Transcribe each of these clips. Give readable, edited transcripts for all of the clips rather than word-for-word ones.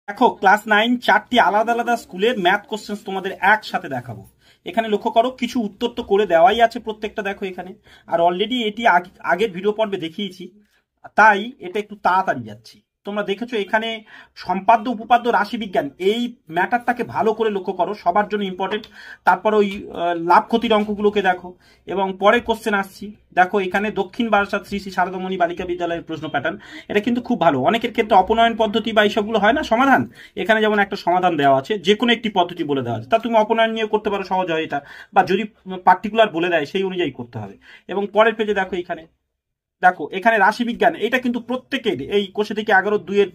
দেখো ক্লাস 9 চারটি আলাদা আলাদা স্কুলের ম্যাথ কোশ্চেন তোমাদের একসাথে দেখাবো। এখানে লক্ষ্য করো, কিছু উত্তর তো করে দেওয়াই আছে প্রত্যেকটা, দেখো এখানে। আর অলরেডি এটি আগের ভিডিও পর্বে দেখিয়েছি, তাই এটা একটু তাড়াতাড়ি যাচ্ছি। তোমরা দেখেছো এখানে সম্পাদ্য উপপাদ্য রাশিবিজ্ঞান এই ম্যাটারটাকে ভালো করে লক্ষ্য করো, সবার জন্য ইম্পর্টেন্ট। তারপর ওই লাভ ক্ষতির অঙ্কগুলোকে দেখো এবং পরের কোশ্চেন আসছি। দেখো এখানে দক্ষিণ বারাসাত শ্রী শ্রী শারদামণি বালিকা বিদ্যালয়ের প্রশ্ন প্যাটার্ন, এটা কিন্তু খুব ভালো। অনেকের ক্ষেত্রে অপনয়ন পদ্ধতি বা এইসবগুলো হয় না সমাধান, এখানে যেমন একটা সমাধান দেওয়া আছে, যে কোনো একটি পদ্ধতি বলে দেওয়া আছে, তা তুমি অপনয়ন নিয়ে করতে পারো, সহজ হয় এটা। বা যদি পার্টিকুলার বলে দেয় সেই অনুযায়ী করতে হবে। এবং পরের পেজে দেখো এখানে, দেখো এখানে রাশিবিজ্ঞান, এটা কিন্তু প্রত্যেকের এই কোষে থেকে 11-2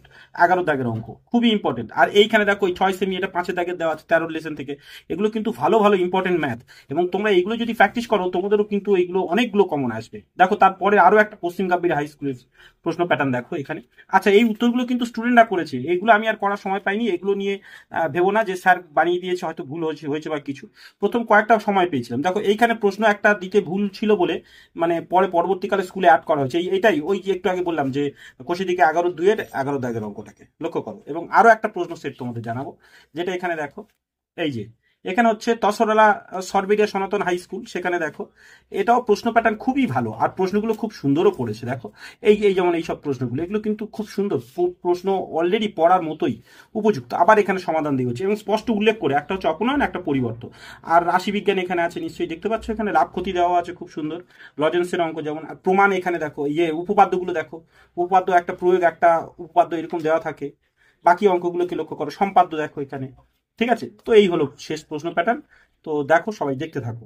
11 দাগের অঙ্ক, খুবই ইম্পর্টেন্ট। আর এইখানে দেখো এই 6 সেমি, এটা 5 দাগের দেওয়া আছে 13 লেসন থেকে। এগুলো কিন্তু ভালো ভালো ইম্পর্টেন্ট ম্যাথ, এবং তোমরা এইগুলো যদি প্র্যাকটিস করো তোমাদেরও কিন্তু এইগুলো অনেকগুলো কমন আসবে। দেখো তারপরে আরো একটা পশ্চিম গাম্ভীর হাই স্কুলের প্রশ্ন প্যাটার্ন দেখো এখানে। আচ্ছা, এই উত্তরগুলো কিন্তু স্টুডেন্টরা করেছে, এগুলো আমি আর করার সময় পাইনি। এগুলো নিয়ে ভেবো না যে স্যার বানিয়ে দিয়েছে, হয়তো ভুল হয়েছে হয়েছে বা কিছু। প্রথম কয়েকটা সময় পেয়েছিলাম। দেখো এইখানে প্রশ্ন একটা দিতে ভুল ছিল বলে মানে পরে পরবর্তীকালে স্কুলে অ্যাড করা হয়েছে। এটাই ওই যে একটু আগে বললাম যে কোষে দিকে 11-2 11 দাগের অঙ্কটাকে লক্ষ্য করো। এবং আরো একটা প্রশ্ন সেট তোমাদের জানাবো, যেটা এখানে দেখো। এই যে এখানে হচ্ছে তসরলা সরবেরিয়া সনাতন হাই স্কুল, সেখানে দেখো এটাও প্রশ্ন প্যাটার্ন খুবই ভালো, আর প্রশ্নগুলো খুব সুন্দরও পড়েছে। দেখো এই এই যেমন এই সব প্রশ্নগুলো, এগুলো কিন্তু খুব সুন্দর প্রশ্ন, অলরেডি পড়ার মতোই উপযুক্ত। আবার এখানে সমাধান দিয়ে হচ্ছে এবং স্পষ্ট উল্লেখ করে, একটা হচ্ছে অপনয়ন, একটা পরিবর্তন। আর রাশিবিজ্ঞান এখানে আছে, নিশ্চয়ই দেখতে পাচ্ছ, এখানে লাভ ক্ষতি দেওয়া আছে খুব সুন্দর। লজেন্সের অঙ্ক যেমন, আর প্রমাণ এখানে দেখো, ইয়ে উপপাদ্যগুলো দেখো, উপপাদ্য একটা প্রয়োগ একটা উপপাদ্য এরকম দেওয়া থাকে। বাকি অঙ্কগুলোকে লক্ষ্য করো, সম্পাদ্য দেখো এখানে। ঠিক আছে, তো এই হলো শেষ প্রশ্ন প্যাটার্ন। তো দেখো, সবাই দেখতে থাকো।